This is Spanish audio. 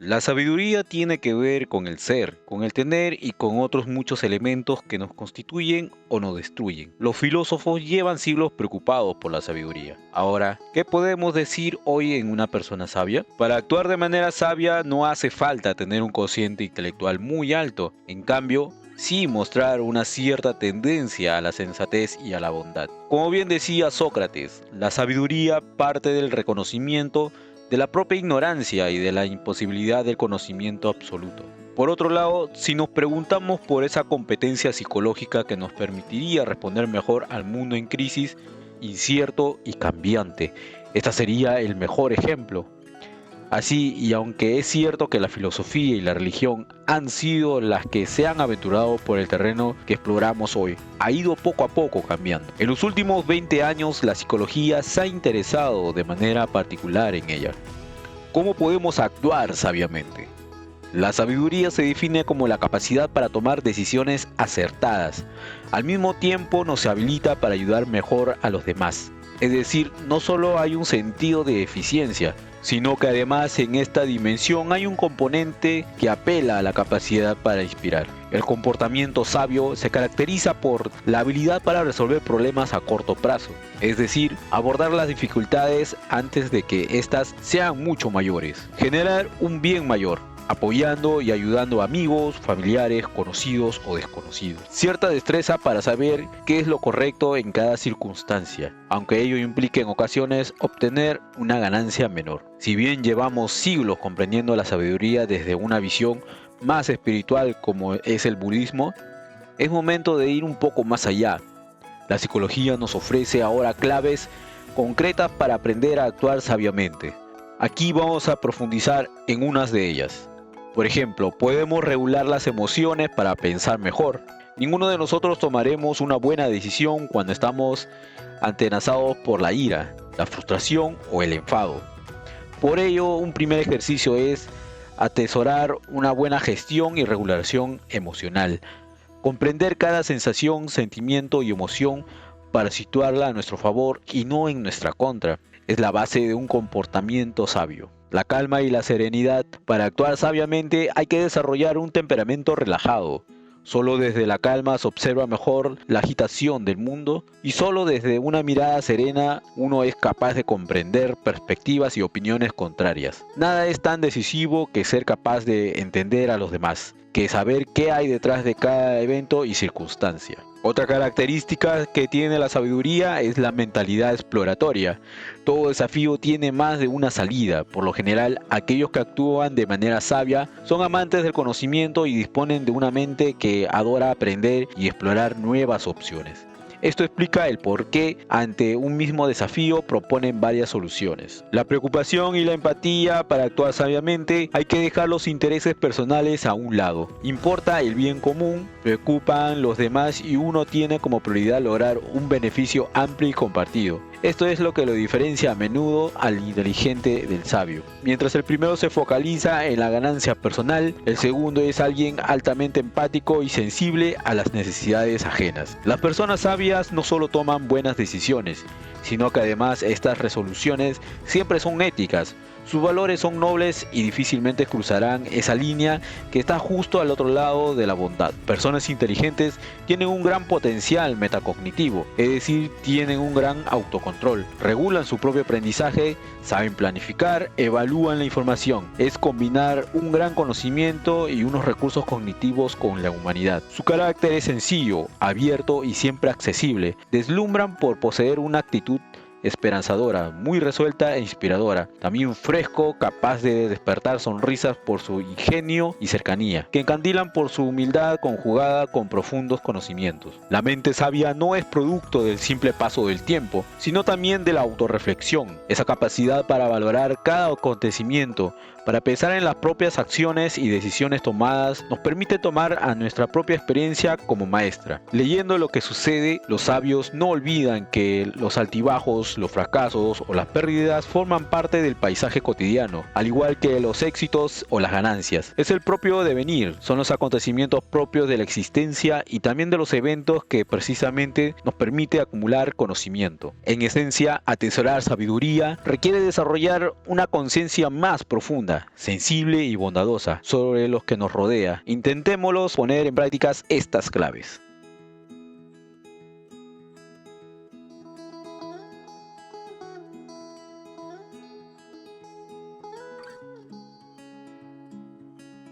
La sabiduría tiene que ver con el ser, con el tener y con otros muchos elementos que nos constituyen o nos destruyen. Los filósofos llevan siglos preocupados por la sabiduría. Ahora, ¿qué podemos decir hoy en una persona sabia? Para actuar de manera sabia no hace falta tener un cociente intelectual muy alto. En cambio, sí mostrar una cierta tendencia a la sensatez y a la bondad. Como bien decía Sócrates, la sabiduría parte del reconocimiento de la propia ignorancia y de la imposibilidad del conocimiento absoluto. Por otro lado, si nos preguntamos por esa competencia psicológica que nos permitiría responder mejor al mundo en crisis, incierto y cambiante, este sería el mejor ejemplo. Así, y aunque es cierto que la filosofía y la religión han sido las que se han aventurado por el terreno que exploramos hoy, ha ido poco a poco cambiando. En los últimos 20 años la psicología se ha interesado de manera particular en ella. ¿Cómo podemos actuar sabiamente? La sabiduría se define como la capacidad para tomar decisiones acertadas. Al mismo tiempo nos habilita para ayudar mejor a los demás. Es decir, no solo hay un sentido de eficiencia, sino que además en esta dimensión hay un componente que apela a la capacidad para inspirar. El comportamiento sabio se caracteriza por la habilidad para resolver problemas a corto plazo, es decir, abordar las dificultades antes de que éstas sean mucho mayores, generar un bien mayor, apoyando y ayudando a amigos, familiares, conocidos o desconocidos. Cierta destreza para saber qué es lo correcto en cada circunstancia, aunque ello implique en ocasiones obtener una ganancia menor. Si bien llevamos siglos comprendiendo la sabiduría desde una visión más espiritual como es el budismo, es momento de ir un poco más allá. La psicología nos ofrece ahora claves concretas para aprender a actuar sabiamente. Aquí vamos a profundizar en unas de ellas. Por ejemplo, podemos regular las emociones para pensar mejor. Ninguno de nosotros tomaremos una buena decisión cuando estamos atenazados por la ira, la frustración o el enfado. Por ello, un primer ejercicio es atesorar una buena gestión y regulación emocional. Comprender cada sensación, sentimiento y emoción para situarla a nuestro favor y no en nuestra contra. Es la base de un comportamiento sabio. La calma y la serenidad. Para actuar sabiamente hay que desarrollar un temperamento relajado. Solo desde la calma se observa mejor la agitación del mundo y solo desde una mirada serena uno es capaz de comprender perspectivas y opiniones contrarias. Nada es tan decisivo que ser capaz de entender a los demás, que saber qué hay detrás de cada evento y circunstancia. Otra característica que tiene la sabiduría es la mentalidad exploratoria. Todo desafío tiene más de una salida. Por lo general, aquellos que actúan de manera sabia son amantes del conocimiento y disponen de una mente que adora aprender y explorar nuevas opciones. Esto explica el por qué ante un mismo desafío proponen varias soluciones. La preocupación y la empatía para actuar sabiamente hay que dejar los intereses personales a un lado. Importa el bien común, preocupan los demás y uno tiene como prioridad lograr un beneficio amplio y compartido. Esto es lo que lo diferencia a menudo al inteligente del sabio. Mientras el primero se focaliza en la ganancia personal, el segundo es alguien altamente empático y sensible a las necesidades ajenas. Las personas sabias no solo toman buenas decisiones, sino que además estas resoluciones siempre son éticas. Sus valores son nobles y difícilmente cruzarán esa línea que está justo al otro lado de la bondad. Personas inteligentes tienen un gran potencial metacognitivo, es decir, tienen un gran autocontrol, regulan su propio aprendizaje, saben planificar, evalúan la información. Es combinar un gran conocimiento y unos recursos cognitivos con la humanidad. Su carácter es sencillo, abierto y siempre accesible. Deslumbran por poseer una actitud esperanzadora, muy resuelta e inspiradora, también fresco, capaz de despertar sonrisas por su ingenio y cercanía, que encandilan por su humildad conjugada con profundos conocimientos. La mente sabia no es producto del simple paso del tiempo, sino también de la autorreflexión, esa capacidad para valorar cada acontecimiento, para pensar en las propias acciones y decisiones tomadas, nos permite tomar a nuestra propia experiencia como maestra. Leyendo lo que sucede, los sabios no olvidan que los altibajos, los fracasos o las pérdidas forman parte del paisaje cotidiano, al igual que los éxitos o las ganancias. Es el propio devenir, son los acontecimientos propios de la existencia y también de los eventos que precisamente nos permite acumular conocimiento. En esencia, atesorar sabiduría requiere desarrollar una conciencia más profunda profunda, sensible y bondadosa sobre los que nos rodea. Intentémoslos poner en prácticas estas claves.